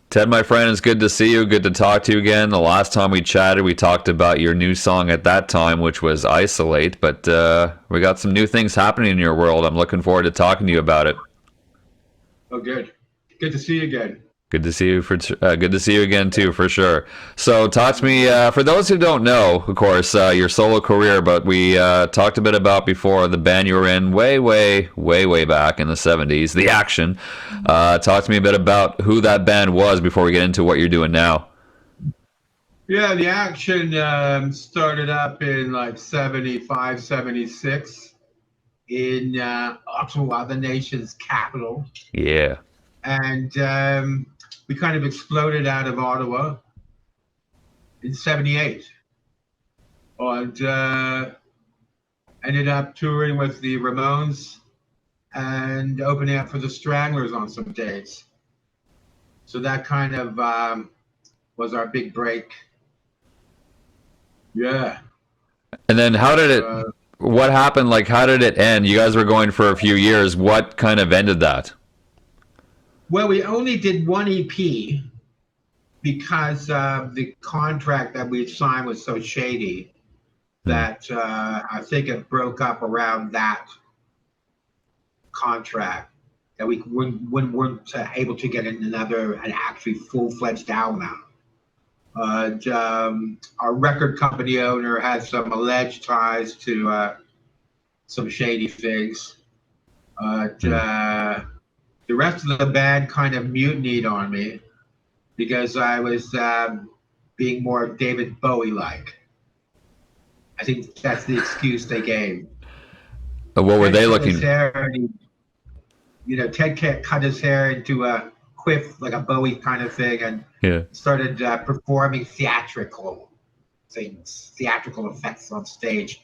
Ted, my friend, it's good to see you. Good to talk to you again. The last time we chatted, we talked about your new song at that time, which was Isolate, but we got some new things happening in your world. I'm looking forward to talking to you about it. Oh, good. Good to see you again. Good to see you good to see you again too, for sure. So, talk to me. For those who don't know, of course, your solo career, but we talked a bit about before the band you were in, way back in the '70s, The Action. Talk to me a bit about who that band was before we get into what you're doing now. Yeah, the action started up in like 75, 76 in Ottawa, the nation's capital. Yeah. And we kind of exploded out of Ottawa in 78 and ended up touring with the Ramones and opening up for the Stranglers on some dates. So that kind of was our big break. Yeah. And then how did So, it? What happened? Like, how did it end? You guys were going for a few years. What kind of ended that? well, we only did one EP because the contract that we signed was so shady Hmm. that I think it broke up around that contract that we weren't able to get an actually full-fledged album out. Our record company owner had some alleged ties to some shady things. Hmm. The rest of the band kind of mutinied on me because I was being more David Bowie like. I think that's the excuse they gave. What were Ted they cut his looking? hair, and Ted cut his hair into a quiff, like a Bowie kind of thing, and Yeah. started performing theatrical things, theatrical effects on stage.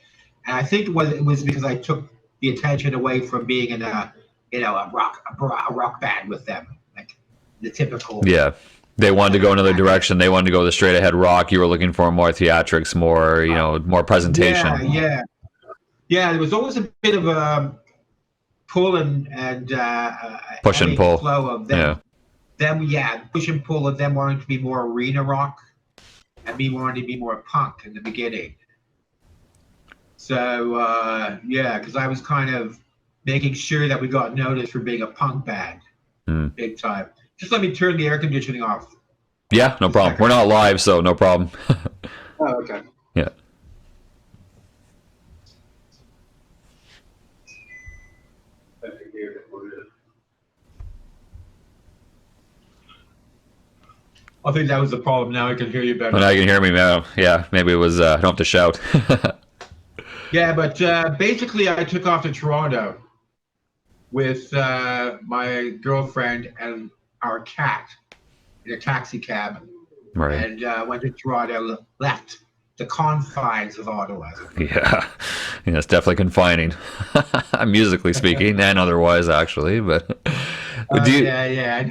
And I think it was because I took the attention away from being in a rock band with them, like the typical Yeah. They wanted to go another band. direction. They wanted to go the straight ahead rock. You were looking for more theatrics, more, more Yeah, presentation. yeah, yeah. There was always a bit of a pull and Push ebb and and pull. flow of Yeah. them, push and pull of them wanting to be more arena rock and me wanting to be more punk in the beginning. So yeah, because I was kind of making sure that we got noticed for being a punk band, Hmm. big time. Just let me turn the air conditioning off. Yeah, no Just a problem. We're second. not live, so no problem. Oh, okay. Yeah. I think that was the problem. Now I can hear you Well, better. now you can hear me now. Yeah, maybe it was, I don't have to shout. Yeah, but basically, I took off to Toronto with my girlfriend and our cat in a taxi cab, Right. and went to Toronto, left the confines of Ottawa, as it were. Yeah. Yeah, it's definitely confining, musically speaking, and otherwise, actually. But do you, Yeah, yeah,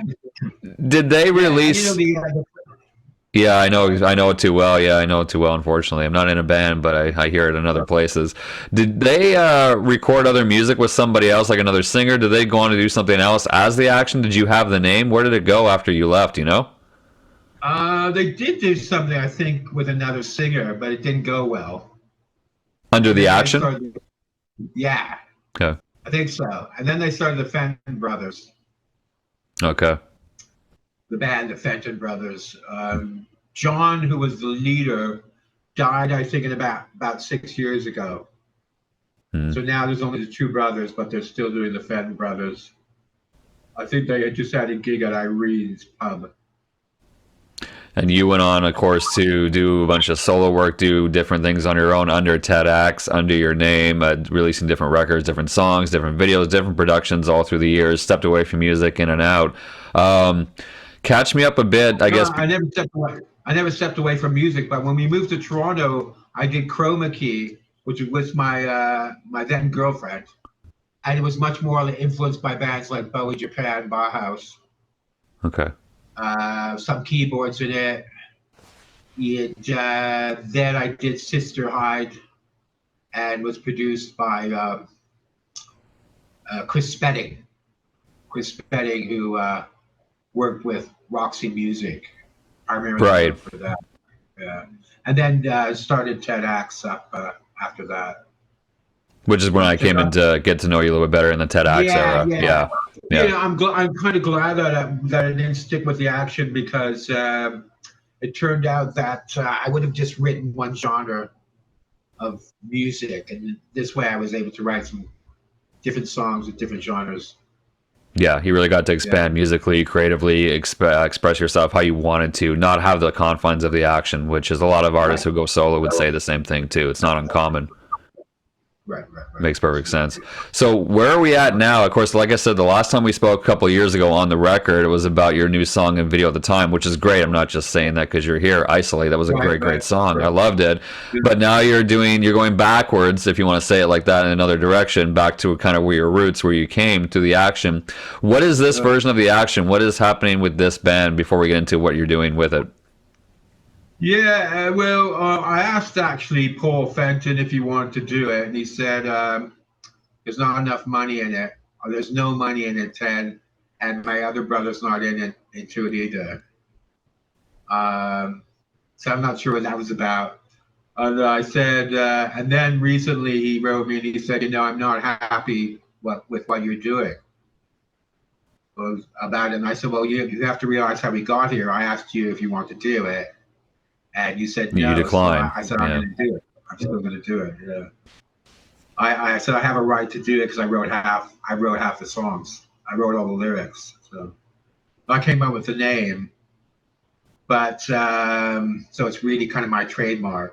did they yeah. And release? the Yeah, I know it too well. Yeah, I know it too well. Unfortunately, I'm not in a band, but I hear it in other places. Did they record other music with somebody else, like another singer? Did they go on to do something else as the action? Did you have the name? Where did it go after you left? You know, they did do something, I think, with another singer, but it didn't go well. under And the then they action. started, yeah, Okay. I think so. And then they started the Fenton Brothers, Okay. the band, the Fenton Brothers. John, who was the leader, died, I think, in about 6 years ago. Hmm. So now there's only the two brothers, but they're still doing the Fenton Brothers. I think they had just had a gig at Irene's pub. And you went on, of course, to do a bunch of solo work, do different things on your own under TEDx, under your name, releasing different records, different songs, different videos, different productions all through the years. Stepped away from music, in and out. Um, Catch me up a bit, I No, guess. I never stepped away. I never stepped away from music, but when we moved to Toronto, I did Chroma Key, which was with my then girlfriend, and it was much more influenced by bands like Bowie, Japan, Bauhaus. Okay. Some keyboards in it. Then I did Sister Hyde, and was produced by Chris Spedding. Chris Spedding, who worked with Roxy Music, primarily Right. known for that. Yeah. And then started TED Axe up after that. Which is when I But came in to get to know you a little bit better in the TEDx yeah, era. yeah. Yeah. Yeah. I'm kind of glad that I didn't stick with the action because it turned out that I would have just written one genre of music, and this way I was able to write some different songs with different genres. Yeah, you really got to Yeah, expand musically, creatively, express yourself how you wanted to, not have the confines of the action, which is a lot of artists right, who go solo would say the same thing too. It's not uncommon. right. Makes perfect sense. So where are we at now? Of course, like I said, the last time we spoke a couple of years ago on the record, it was about your new song and video at the time, which is great. I'm not just saying that because you're here. Isolate. That was a great song. I loved it. But now you're going backwards, if you want to say it like that, in another direction, back to kind of where your roots, where you came to the action. What is this version of the action? What is happening with this band before we get into what you're doing with it? Yeah, well, I asked actually Paul Fenton if he wanted to do it, and he said there's not enough money in it. Or there's no money in it, Ted, and my other brother's not into it either. So I'm not sure what that was about. And I said, and then recently he wrote me and he said, I'm not happy with what you're doing about it. And I said, well, you have to realize how we got here. I asked you if you want to do it, and you said no. You decline. So I said, I'm going to do it. I'm still going to do it. Yeah. I said I have a right to do it because I wrote half the songs. I wrote all the lyrics. So I came up with the name, but so it's really kind of my trademarked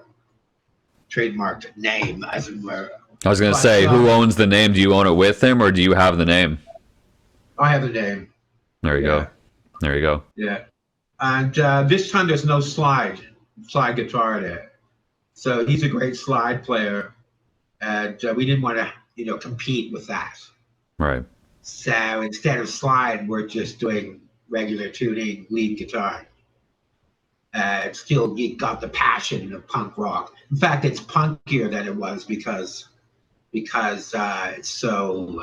name, as it were. I was going to say, who owns the name? Do you own it with him, or do you have the name? I have the name. There you go. There you go. Yeah. And this time there's no slide guitar in it. So he's a great slide player, and we didn't want to, compete with that. Right. So instead of slide, we're just doing regular tuning lead guitar. Still got the passion of punk rock. In fact, it's punkier than it was because it's so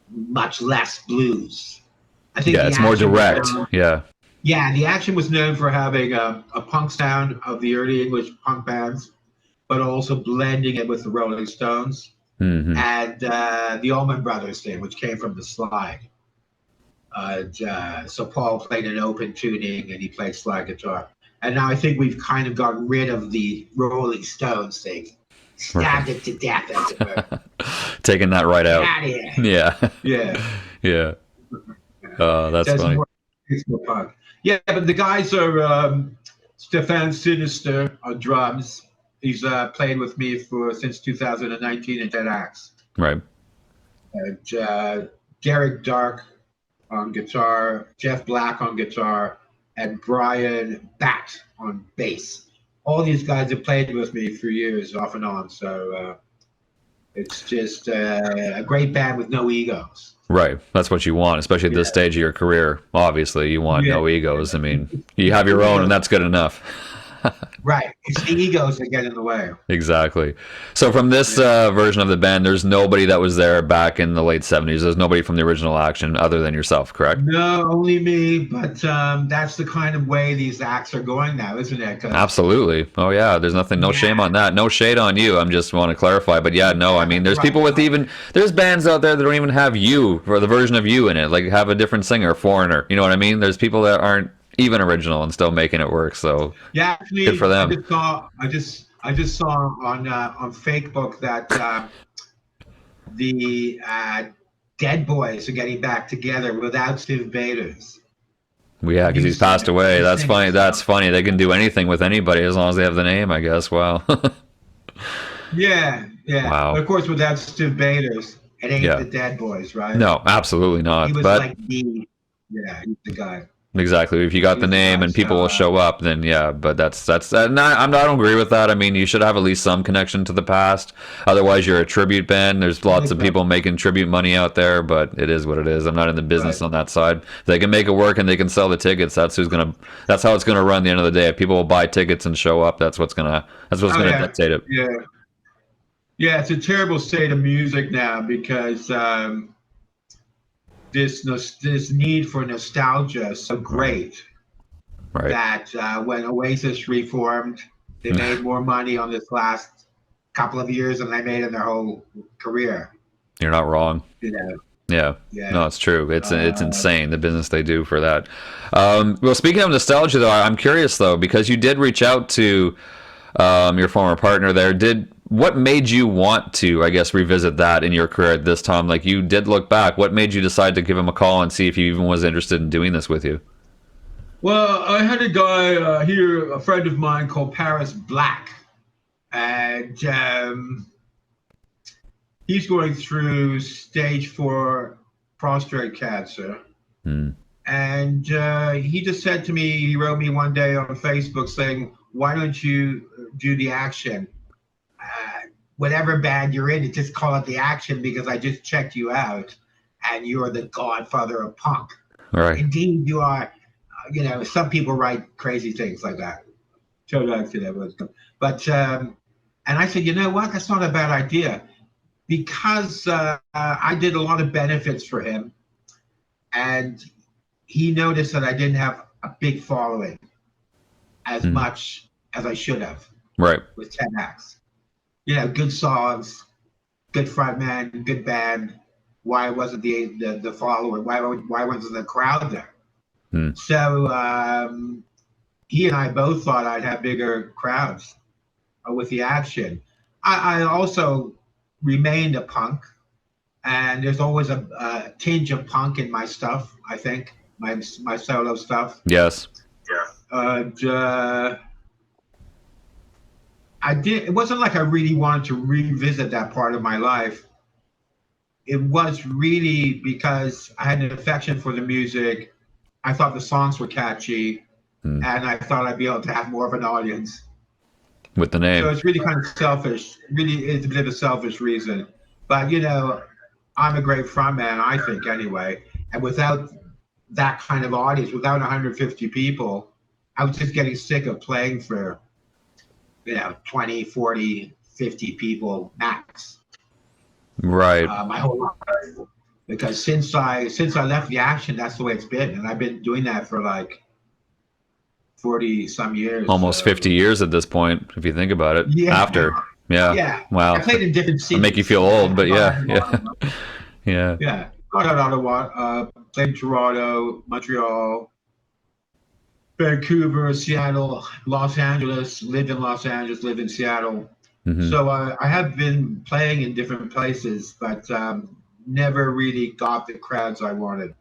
much less blues. I think it's more direct. Yeah, the action was known for having a punk sound of the early English punk bands, but also blending it with the Rolling Stones and the Allman Brothers thing, which came from the slide. So Paul played an open tuning and he played slide guitar. And now I think we've kind of gotten rid of the Rolling Stones thing. Stabbed it to death, as it were. Taking that right out. Yeah. Yeah. That's funny. It's more punk. Yeah, but the guys are Stefan Sinister on drums. He's played with me since 2019 in Dead Axe. Right. And Derek Dark on guitar, Jeff Black on guitar, and Brian Batt on bass. All these guys have played with me for years, off and on. So it's just a great band with no egos. Right. That's what you want, especially at this stage of your career. Obviously, you want no egos. I mean, you have your own, and that's good enough. Right. It's the egos that get in the way. Exactly. So from this version of the band, there's nobody that was there back in the late 70s. There's nobody from the original action other than yourself, correct? No, only me. But that's the kind of way these acts are going now, isn't it? Absolutely. Oh, yeah. There's no shame on that. No shade on you. I'm just want to clarify. But yeah, no, I mean, there's people with there's bands out there that don't even have you, or the version of you in it, like have a different singer, Foreigner. You know what I mean? There's people that aren't even original and still making it work. So yeah, actually, good for them. I just saw on Facebook that the Dead Boys are getting back together without Steve Bators. Yeah, because he's passed away. That's funny. That's funny. They can do anything with anybody as long as they have the name, I guess. Wow. Yeah. Wow. But of course, without Steve Bators, it ain't the Dead Boys, right? No, absolutely not. He was but he's the guy. Exactly. If you got the name and people will show up, then yeah. But that's I don't agree with that. I mean, you should have at least some connection to the past. Otherwise, you're a tribute band. There's lots of people making tribute money out there, but it is what it is. I'm not in the business on that side. They can make it work and they can sell the tickets. That's how it's gonna run. At the end of the day, if people will buy tickets and show up, that's what's gonna dictate it. Yeah. It's a terrible state of music now because this need for nostalgia is so great Right. that when Oasis reformed, they made more money on this last couple of years than they made in their whole career. You're not wrong. You know, Yeah. yeah. No, it's true. It's insane, the business they do for that. Well, speaking of nostalgia, though, I'm curious though, because you did reach out to your former partner there. What made you want to, I guess, revisit that in your career at this time? Like, you did look back. What made you decide to give him a call and see if he even was interested in doing this with you? Well, I had a guy here, a friend of mine called Paris Black, and he's going through stage 4 prostate cancer. And he just said to me, he wrote me one day on Facebook saying, why don't you do the Action? Whatever band you're in, just call it the Action because I just checked you out and you're the godfather of punk. Right. Indeed, you are. Some people write crazy things like that. But, and I said, you know what? That's not a bad idea. Because I did a lot of benefits for him, and he noticed that I didn't have a big following as much as I should have. Right. With 10 acts, good songs, good frontman, good band. Why wasn't the follower? Why wasn't the crowd there? So he and I both thought I'd have bigger crowds with the Action. I also remained a punk, and there's always a tinge of punk in my stuff. I think my solo stuff. Yes. I did. It wasn't like I really wanted to revisit that part of my life. It was really because I had an affection for the music. I thought the songs were catchy, and I thought I'd be able to have more of an audience. With the name. So it's really kind of selfish. Really, it's a bit of a selfish reason. But, I'm a great frontman, I think, anyway. And without that kind of audience, without 150 people, I was just getting sick of playing for, 20, 40, 50 people max. Right. My whole life. Because since I left the Action, that's the way it's been. And I've been doing that for like 40 some years. Almost 50 years at this point, if you think about it. Yeah. After. Yeah. Yeah. Wow. I played in different cities. It'll make you feel old, but yeah. Yeah. Yeah. Got out of Ottawa, played in Toronto, Montreal, Vancouver, Seattle, Los Angeles, lived in Los Angeles, lived in Seattle. So I have been playing in different places, but never really got the crowds I wanted.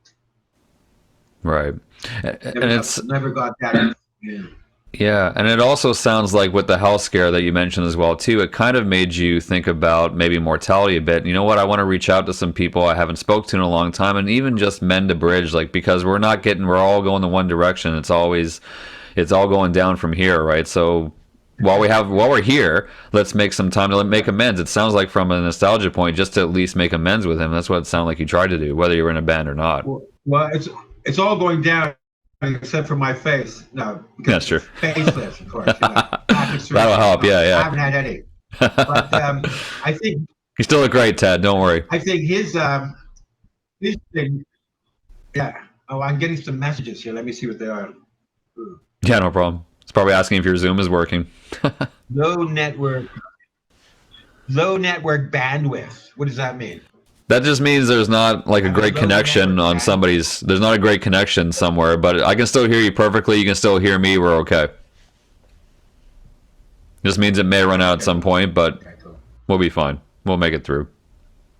Right. Never got that. Yeah, and it also sounds like with the health scare that you mentioned as well too, it kind of made you think about maybe mortality a bit. You know what? I want to reach out to some people I haven't spoke to in a long time, and even just mend a bridge, because we're all going the one direction. It's all going down from here, right? So while we're here, let's make some time to make amends. It sounds like from a nostalgia point, just to at least make amends with him. That's what it sounded like you tried to do, whether you were in a band or not. Well, it's all going down. Except for my face. No. That's true. Faceless, of course. That'll help. Yeah. I haven't had any. But I think... You still look great, Ted. Don't worry. I think his thing... Yeah. Oh, I'm getting some messages here. Let me see what they are. Yeah, no problem. It's probably asking if your Zoom is working. Low network bandwidth. What does that mean? That just means there's not a great connection on somebody's. There's not a great connection somewhere, but I can still hear you perfectly. You can still hear me. We're okay. Just means it may run out at some point, but we'll be fine. We'll make it through.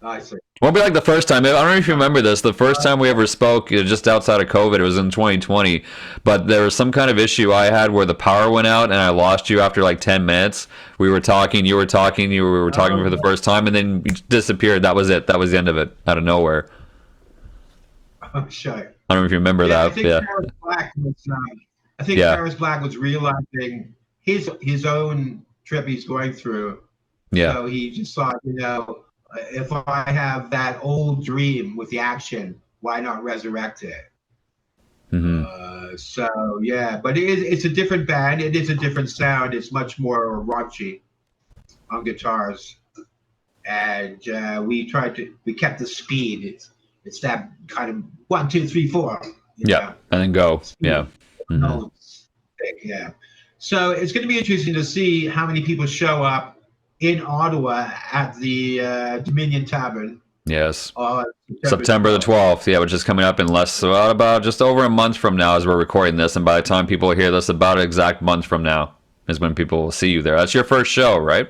I see. Won't be like the first time. I don't know if you remember this. The first time we ever spoke, just outside of COVID, it was in 2020. But there was some kind of issue I had where the power went out and I lost you after like 10 minutes. We were talking, you were talking, we were talking for the first time, and then you disappeared. That was it. That was the end of it, out of nowhere. Oh, sure. I don't know if you remember that. I think Paris Black was realizing his own trip he's going through. Yeah. So he just thought, if I have that old dream with the Action, why not resurrect it? So yeah, but it's a different band. It is a different sound. It's much more raunchy on guitars, and we kept the speed. It's that kind of 1, 2, 3, 4. Yeah, and then go. Yeah. Mm-hmm. No, yeah. So it's going to be interesting to see how many people show up in Ottawa at the Dominion Tavern. Yes. On September the 12th, yeah, which is coming up in about just over a month from now as we're recording this. And by the time people hear this, about an exact month from now is when people will see you there. That's your first show, right?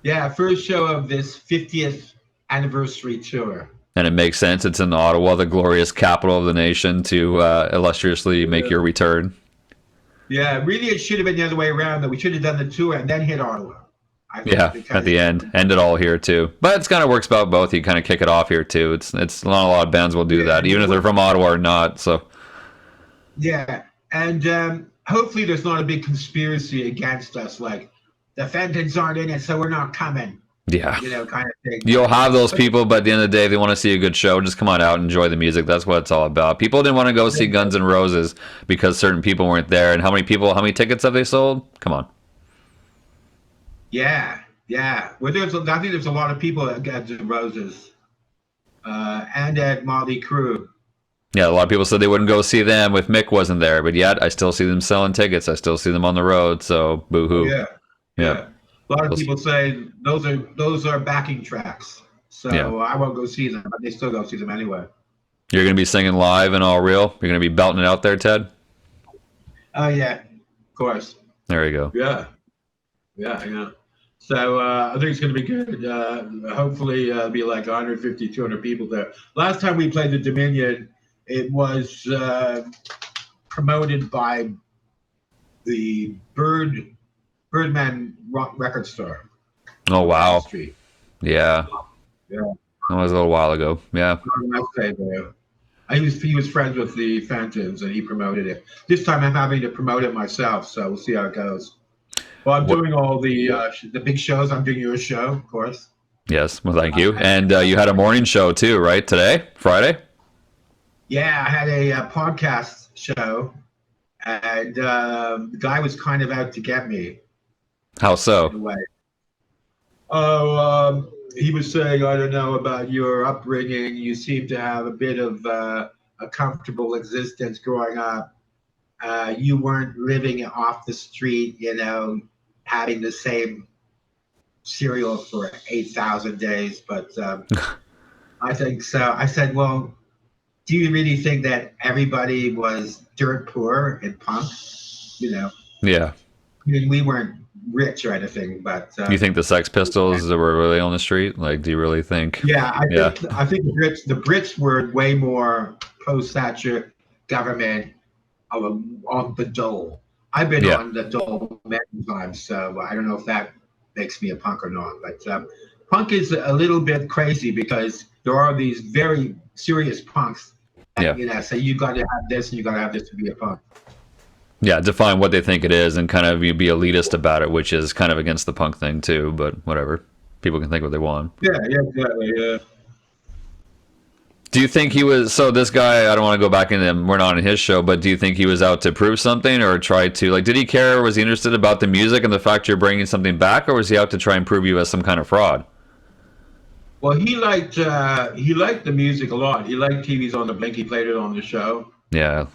Yeah, first show of this 50th anniversary tour. And it makes sense. It's in Ottawa, the glorious capital of the nation, to illustriously make your return. Yeah, really, it should have been the other way around. That we should have done the tour and then hit Ottawa. Yeah, at the end it all here too. But it kind of works about both. You kind of kick it off here too. It's not a lot of bands will do that, even if they're from Ottawa or not. So yeah, and hopefully there's not a big conspiracy against us, like the Fentons aren't in it, so we're not coming. Yeah, kind of thing. You'll have those people, but at the end of the day, if they want to see a good show, just come on out and enjoy the music. That's what it's all about. People didn't want to go see Guns N' Roses because certain people weren't there. And how many tickets have they sold? Come on. Yeah. Well, I think there's a lot of people at Guns N' Roses and at Motley Crue. Yeah, a lot of people said they wouldn't go see them if Mick wasn't there, but yet I still see them selling tickets. I still see them on the road. So boo-hoo. Yeah. A lot of people say those are backing tracks. So I won't go see them, but they still go see them anyway. You're going to be singing live and all real? You're going to be belting it out there, Ted? Oh, yeah. Of course. There you go. Yeah. So I think it's going to be good. Hopefully it'll be like 150, 200 people there. Last time we played the Dominion, it was promoted by the Birdman record store. Oh, wow. Street. Yeah. That was a little while ago. Yeah. He was friends with the Phantoms and he promoted it. This time I'm having to promote it myself, so we'll see how it goes. Well, I'm doing all the big shows. I'm doing your show, of course. Yes. Well, thank you. And you had a morning show too, right? Today? Friday? Yeah, I had a podcast show and the guy was kind of out to get me. How so? He was saying, I don't know about your upbringing. You seem to have a bit of a comfortable existence growing up. You weren't living off the street, having the same cereal for 8,000 days. But I think so. I said, well, do you really think that everybody was dirt poor in punk? Yeah. I mean, we weren't rich or anything, but you think the Sex Pistols were really on the street? Like, do you really think? Yeah, I think the Brits were way more post-Thatcher government on the dole. I've been on the dole many times, so I don't know if that makes me a punk or not. But punk is a little bit crazy because there are these very serious punks. And, so you got to have this and you got to have this to be a punk. Yeah, define what they think it is and kind of be elitist about it, which is kind of against the punk thing too, but whatever. People can think what they want. Yeah, exactly, yeah. Do you think he was, so this guy, I don't want to go back into him, we're not on his show, but do you think he was out to prove something or try to, like, did he care, was he interested about the music and the fact you're bringing something back, or was he out to try and prove you as some kind of fraud? Well, he liked the music a lot. He liked TV's on the Blink, he played it on the show. Yeah.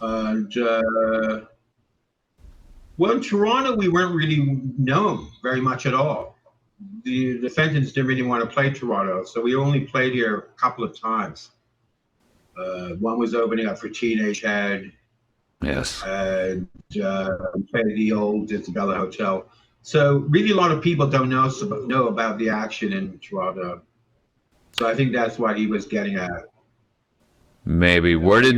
Well, in Toronto, we weren't really known very much at all. The Fentons didn't really want to play Toronto, so we only played here a couple of times. One was opening up for Teenage Head. Yes. And we played the old Isabella Hotel. So really a lot of people don't know about the action in Toronto. So I think that's what he was getting at. Maybe. Where did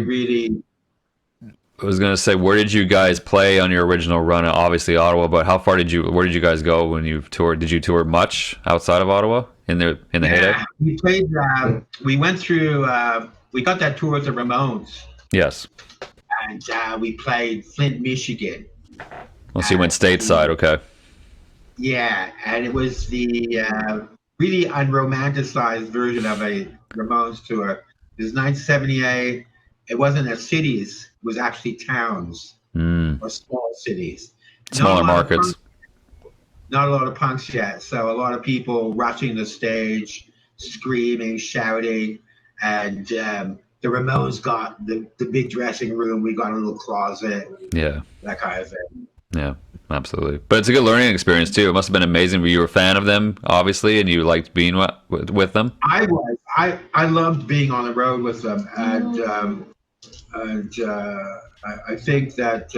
you guys play on your original run? Obviously Ottawa, but where did you guys go when you toured? Did you tour much outside of Ottawa in the heyday? We played. We went through. We got that tour with the Ramones. Yes. And we played Flint, Michigan. Well, so you went stateside, okay? Yeah, and it was the really unromanticized version of a Ramones tour. It was 1978. It wasn't at cities. It was actually towns or small cities. Smaller markets. Not a lot of punks yet. So a lot of people rushing the stage, screaming, shouting. and the Ramones got the big dressing room. We got a little closet, Yeah. that kind of thing. Yeah. Absolutely. But it's a good learning experience too. It must have been amazing. You were a fan of them, obviously, and you liked being with them. I loved being on the road with them, and I think that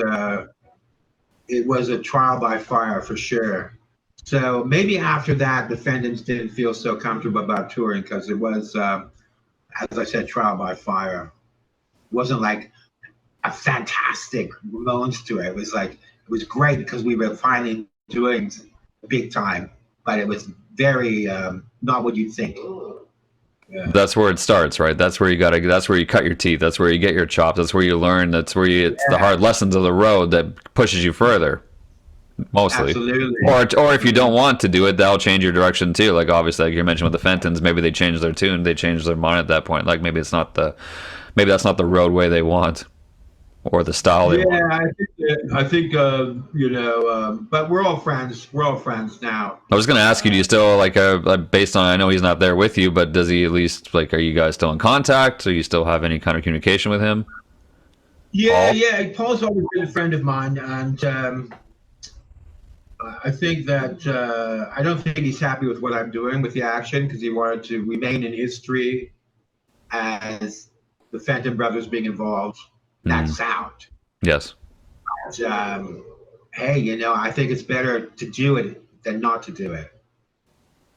it was a trial by fire for sure. So maybe after that, the Fendons didn't feel so comfortable about touring because it was, as I said, trial by fire. It wasn't like a fantastic Ramones tour. It was like it was great because we were finally doing big time, but it was very not what you'd think. Yeah. That's where it starts, right? That's where you gotta. That's where you cut your teeth. That's where you get your chops. That's where you learn. That's where it's the hard lessons of the road that pushes you further. Mostly. Absolutely. Or if you don't want to do it, that'll change your direction too. Like obviously, like you mentioned with the Fentons, maybe they change their tune, they change their mind at that point. Like maybe that's not the roadway they want, or the style they want. I think but we're all friends. We're all friends now. I was going to ask you, do you still like based on I know he's not there with you, but does he at least like are you guys still in contact? Do you still have any kind of communication with him? Yeah, Paul? yeah. Paul's always been a friend of mine, and I think that I don't think he's happy with what I'm doing with the action because he wanted to remain in history as the Fenton brothers being involved. That sound. Yes. But, hey, I think it's better to do it than not to do it.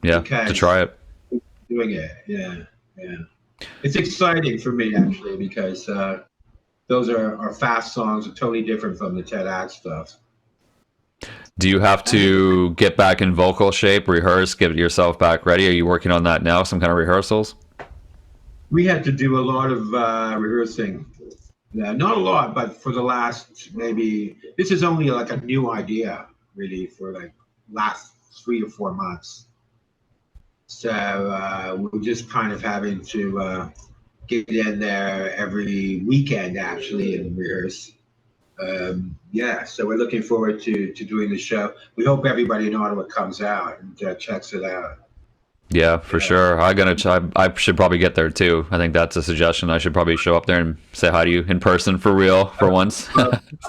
Yeah, because to try it. Doing it, yeah. It's exciting for me actually because those are fast songs, are totally different from the Ted Axe stuff. Do you have to get back in vocal shape, rehearse, get yourself back ready? Are you working on that now? Some kind of rehearsals? We had to do a lot of rehearsing. Not a lot, but for the last maybe, this is only like a new idea really for like last 3 or 4 months. So we're just kind of having to get in there every weekend actually and rehearse. So we're looking forward to doing the show. We hope everybody in Ottawa comes out and checks it out. Yeah, for sure. I should probably get there too. I think that's a suggestion. I should probably show up there and say hi to you in person for real for once.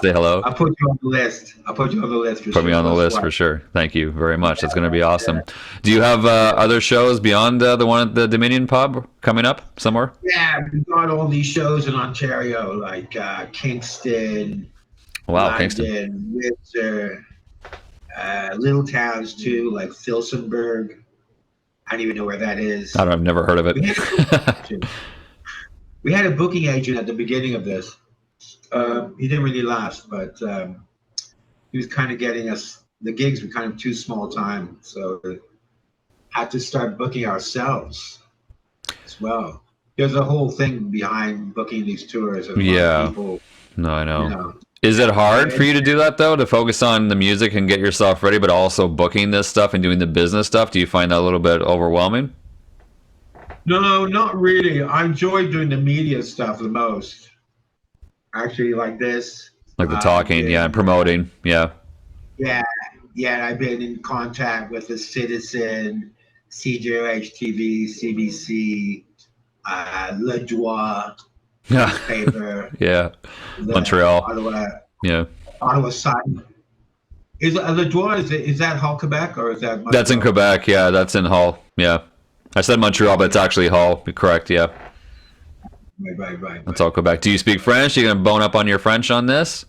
Say hello. I'll put you on the list. Put me on the list for sure. Thank you very much. That's going to be awesome. Do you have other shows beyond the one at the Dominion Pub coming up somewhere? Yeah, we've got all these shows in Ontario, like Kingston, Wow, London, Kingston, Windsor, little towns too, like Filsenburg. I don't even know where that is. I've never heard of it. We had a booking agent at the beginning of this. He didn't really last, but he was kind of getting us. The gigs were kind of too small time, so we had to start booking ourselves as well. There's a whole thing behind booking these tours. Yeah. People, no, I know. Is it hard for you to do that though, to focus on the music and get yourself ready, but also booking this stuff and doing the business stuff? Do you find that a little bit overwhelming? No, not really. I enjoy doing the media stuff the most. Actually, like this. Like the talking, and promoting, yeah. Yeah, I've been in contact with the Citizen, CJOH TV, CBC, Le Droit, paper. Yeah. Montreal. Ottawa Sun. Is Le Droit, is that Hull, Quebec, or is that Montreal? That's in Quebec, yeah. That's in Hull, yeah. I said Montreal, but it's actually Hull. Correct, yeah. Right. That's all Quebec. Do you speak French? Are you going to bone up on your French on this?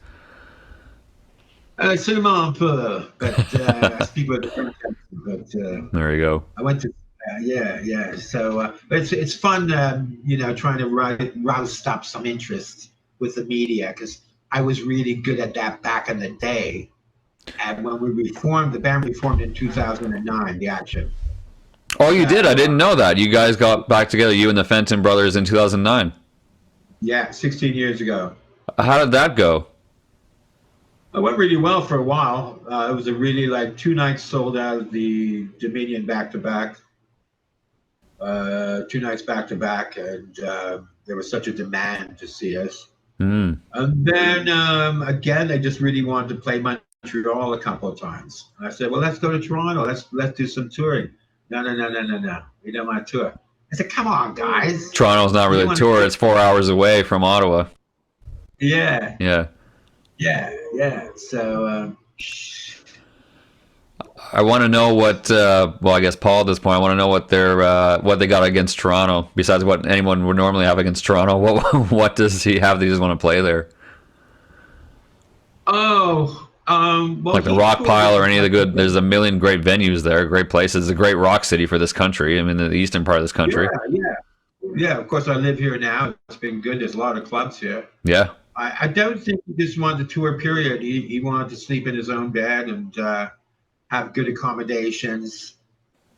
Seulement un peu, but I speak with the French accent, but there you go. I went to So, but it's fun, trying to rouse up some interest with the media because I was really good at that back in the day. And when we reformed, the band reformed in 2009, the Action. Oh, you did? I didn't know that. You guys got back together, you and the Fenton brothers, in 2009. Yeah, 16 years ago. How did that go? It went really well for a while. It was a really 2 nights sold out of the Dominion back-to-back. 2 nights back-to-back, and there was such a demand to see us. And then again, they just really wanted to play Montreal a couple of times. And I said, well, let's go to Toronto. Let's do some touring. No. We don't want to tour. I said, come on, guys. Toronto's not really a tour. It's 4 hours away from Ottawa. Yeah, Yeah. yeah. So, I want to know what. Well, I guess Paul at this point. I want to know what they got against Toronto. Besides what anyone would normally have against Toronto, what does he have that he just want to play there? well, Like the Rock Pile or any of the good. There's a million great venues there, great places. It's a great rock city for this country. I mean, the eastern part of this country. Yeah. Of course, I live here now. It's been good. There's a lot of clubs here. Yeah. I don't think he just wanted the tour period. He wanted to sleep in his own bed and have good accommodations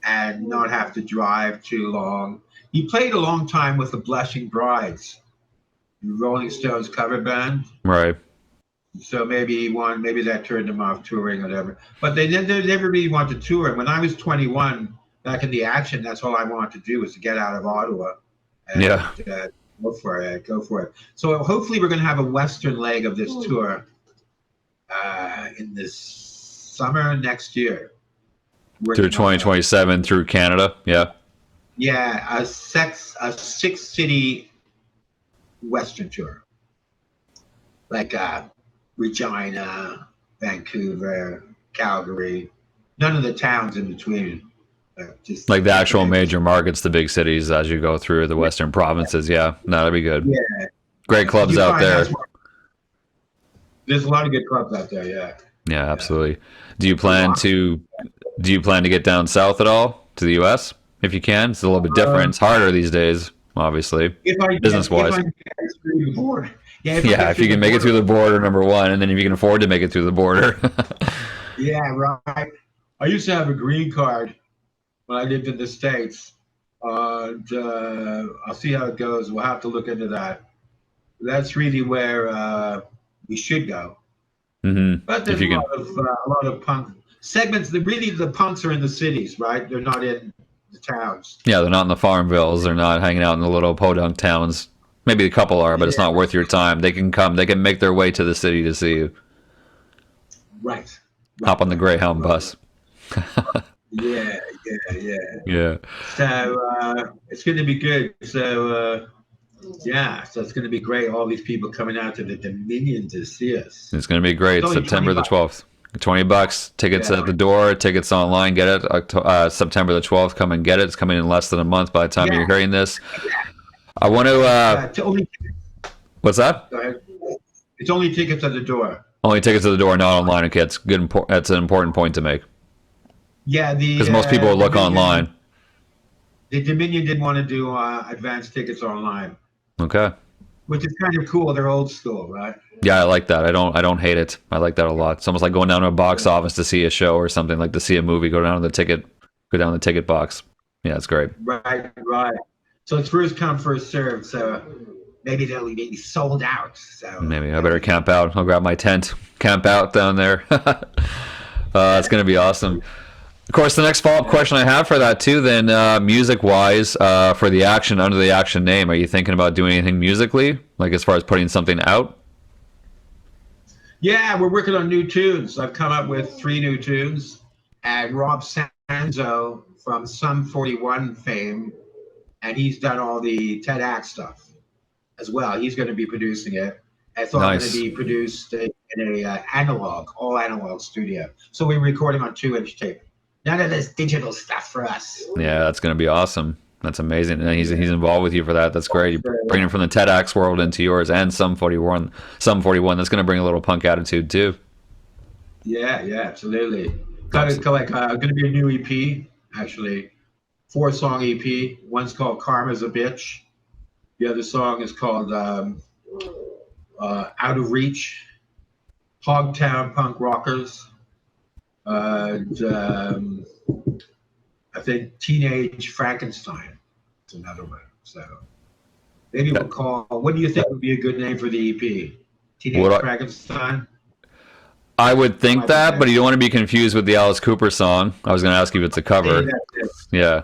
and not have to drive too long. He played a long time with the Blushing Brides, the Rolling Stones cover band. Right. So maybe that turned him off touring or whatever. But they never really wanted to tour. When I was 21, back in the action, that's all I wanted to do was to get out of Ottawa. And, go for it. So hopefully we're going to have a western leg of this tour in this summer next year. Through 2027 through Canada. Yeah. Yeah, a 6-city western tour. Like Regina, Vancouver, Calgary, none of the towns in between. Just like the actual major markets, the big cities as you go through the western provinces. Yeah, no, that'd be good. Yeah. Great clubs out there. There's a lot of good clubs out there, yeah. Yeah, absolutely. Do you plan to get down south at all to the US if you can? It's a little bit different. It's harder these days, obviously. Business wise. Yeah, if you can make it through the border, number one, and then if you can afford to make it through the border. Yeah, right. I used to have a green card when I lived in the States. And I'll see how it goes. We'll have to look into that. That's really where we should go. Mm-hmm. But there's a lot of punk segments. The punks are in the cities, right? They're not in the towns. Yeah, they're not in the Farmvilles. They're not hanging out in the little podunk towns. Maybe a couple are, but it's not worth your time. They can come. They can make their way to the city to see you. Right. Hop on the Greyhound bus. Yeah. So it's going to be good. So it's going to be great. All these people coming out to the Dominion to see us. It's going to be great. September the 12th. $20 tickets at the door. Tickets online. Get it. September the 12th. Come and get it. It's coming in less than a month by the time you're hearing this. I want to. What's that? Go ahead. It's only tickets at the door. Only tickets at the door, not online. Okay, it's good. That's an important point to make. Yeah, because most people will look online. The Dominion didn't want to do advanced tickets online. Okay. Which is kind of cool. They're old school, right? Yeah, I like that. I don't hate it. I like that a lot. It's almost like going down to a box office to see a show or something, like to see a movie. Go down to the ticket box. Yeah, it's great. Right. So it's first come, first served. So maybe they'll be sold out. So maybe I better camp out. I'll grab my tent, camp out down there. It's going to be awesome. Of course, the next follow-up question I have for that too, then music-wise, for the Action, under the Action name, are you thinking about doing anything musically, like as far as putting something out? Yeah, we're working on new tunes. I've come up with 3 new tunes, and Rob Sanzo from Sum 41 fame, and he's done all the TEDx stuff as well. He's going to be producing it. It's all going to be produced in a all analog studio. So we're recording on 2-inch tape. None of this digital stuff for us. Yeah, that's going to be awesome. That's amazing. And he's involved with you for that. That's great. You're bringing from the TEDx world into yours and Sum 41. That's going to bring a little punk attitude too. Yeah, absolutely. Going to be a new EP, actually. 4-song EP. One's called Karma's a Bitch. The other song is called Out of Reach. Hogtown Punk Rockers. And I think Teenage Frankenstein is another one. So maybe we'll call. What do you think would be a good name for the EP? Teenage Frankenstein? I would think that, but you don't want to be confused with the Alice Cooper song. I was going to ask you if it's a cover. Yeah.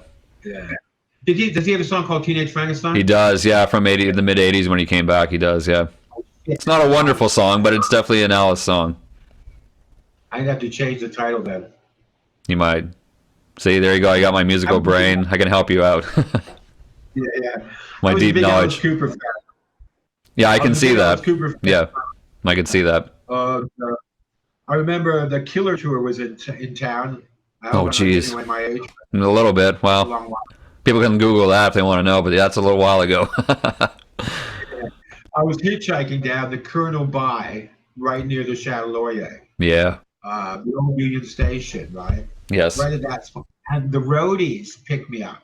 Does he have a song called Teenage Frankenstein? He does, yeah, from the mid 80s when he came back. He does, yeah. It's not a wonderful song, but it's definitely an Alice song. I'd have to change the title then. You might. See, there you go. You got my musical brain. I can help you out. Yeah, yeah. My I was a deep big Alice knowledge. Cooper fan. Yeah, I I can was a see big Alice that. Cooper fan. Yeah, I can see that. I remember the Killer tour was in town. I Oh, hope I'm not giving geez. away my age. A little bit. It's a Well, long while. people can Google that if they want to know, but that's a little while ago. I was hitchhiking down the Colonel By right near the Chateloyer, Yeah. the old Union Station, right? Yes. Right at that spot. And the roadies picked me up.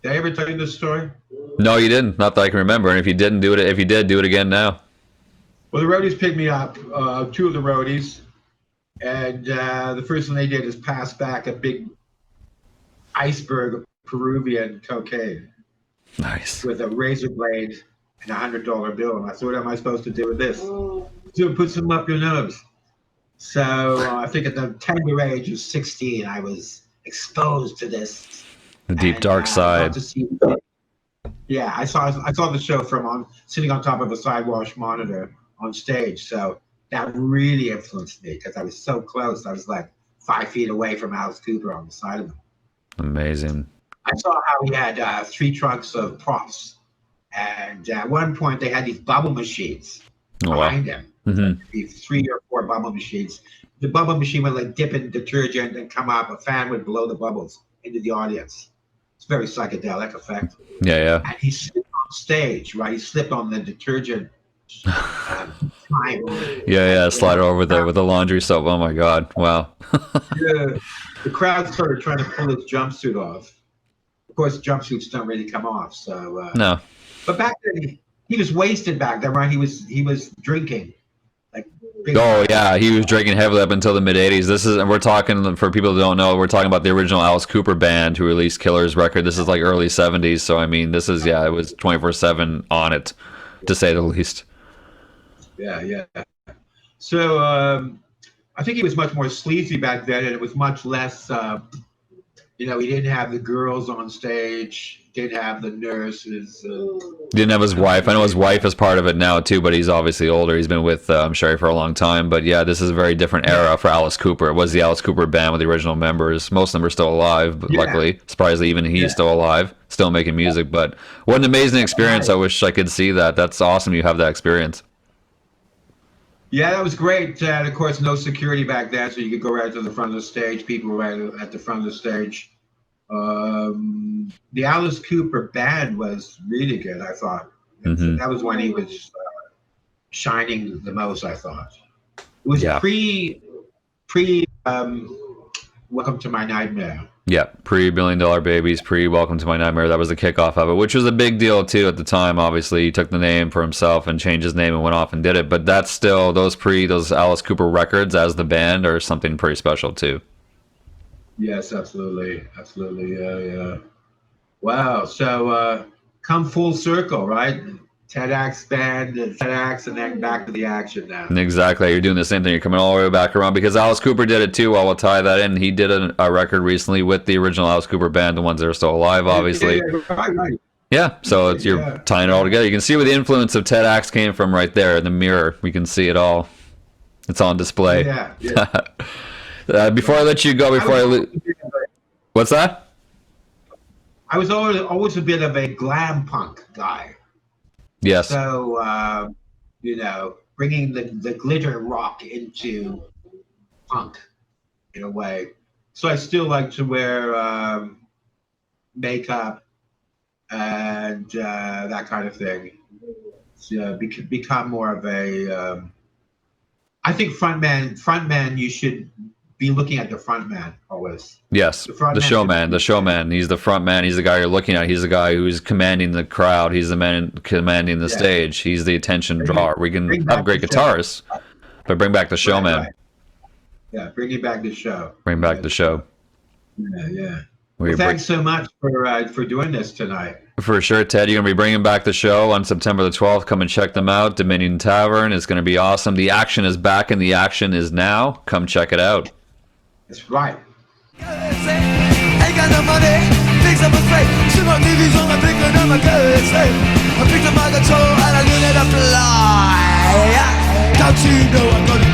Did I ever tell you this story? No, you didn't. Not that I can remember. And if you didn't do it, if you did, do it again now. Well, the roadies picked me up, two of the roadies, and the first thing they did is pass back a big iceberg of Peruvian cocaine Nice. with a razor blade and $100 bill. And I said, what am I supposed to do with this? So put some up your nose. So I think at the tender age of 16, I was exposed to this. The deep And, dark got side. to see, yeah, I saw the show from sitting on top of a sidewalk monitor on stage. So that really influenced me because I was so close. I was like 5 feet away from Alice Cooper on the side of him. Amazing. I saw how he had 3 trunks of props. And at one point, they had these bubble machines Oh, wow. behind him. Mm-hmm. These 3 or 4 bubble machines. The bubble machine would like dip in detergent and come up. A fan would blow the bubbles into the audience. It's a very psychedelic effect. Yeah, yeah. And he slipped on stage, right? He slipped on the detergent. Time. Yeah. Slide over there with the laundry soap. Oh my God. Wow. Yeah. The crowd started trying to pull his jumpsuit off. Of course, jumpsuits don't really come off. So, No. but back then he was wasted back then, right? He was drinking. Like big Oh time. yeah, he was drinking heavily up until the mid '80s. This is, and we're talking for people who don't know, we're talking about the original Alice Cooper band who released Killer's record. This is like early '70s, so I mean, this is it was 24/7 on it, to say the least. Yeah. So I think he was much more sleazy back then, and it was much less. He didn't have the girls on stage, didn't have the nurses. Didn't have his wife. I know his wife is part of it now too, but he's obviously older. He's been with Sherry for a long time. But yeah, this is a very different era for Alice Cooper. It was the Alice Cooper band with the original members. Most of them are still alive, but Yeah. luckily, surprisingly, even he's still alive, still making music. But what an amazing experience! I wish I could see that. That's awesome. You have that experience. Yeah, that was great. And of course, no security back then, so you could go right to the front of the stage. People were right at the front of the stage. The Alice Cooper band was really good, I thought. Mhm. That was when he was shining the most, I thought. It was Yeah. pre Welcome to My Nightmare. Yeah, pre-Billion Dollar Babies, pre-Welcome to My Nightmare. That was the kickoff of it, which was a big deal too at the time. Obviously, he took the name for himself and changed his name and went off and did it. But that's still those Alice Cooper records as the band are something pretty special too. Yes, absolutely. Yeah. Wow. So come full circle, right? TEDx band, TEDx, and then back to the action now. Exactly, you're doing the same thing. You're coming all the way back around because Alice Cooper did it too. Well, we'll tie that in. He did a record recently with the original Alice Cooper band, the ones that are still alive, obviously. Yeah, right. Yeah, so you're Yeah. tying it all together. You can see where the influence of TEDx came from right there in the mirror. We can see it all. It's on display. Yeah. Before I let you go, what's that? I was always a bit of a glam punk guy. Yes. So, bringing the glitter rock into punk in a way. So I still like to wear makeup and that kind of thing. So, become more of a. I think frontman. You should be looking at the frontman always. Yes, the showman. He's the front man. He's the guy you're looking at. He's the guy who's commanding the crowd. He's the man commanding the stage. He's the attention drawer. We can have great guitarists, but bring back the showman. Right. Yeah, bringing back the show. Bring back the show. Yeah. Well, thanks so much for doing this tonight. For sure, Ted. You're going to be bringing back the show on September the 12th. Come and check them out. Dominion Tavern. It's going to be awesome. The action is back and the action is now. Come check it out. That's right. Ain't got no money, things I'm afraid. Too much TV's on, I'm picking up my currency. I picked up my guitar and I learned how to fly. Don't you know I'm gonna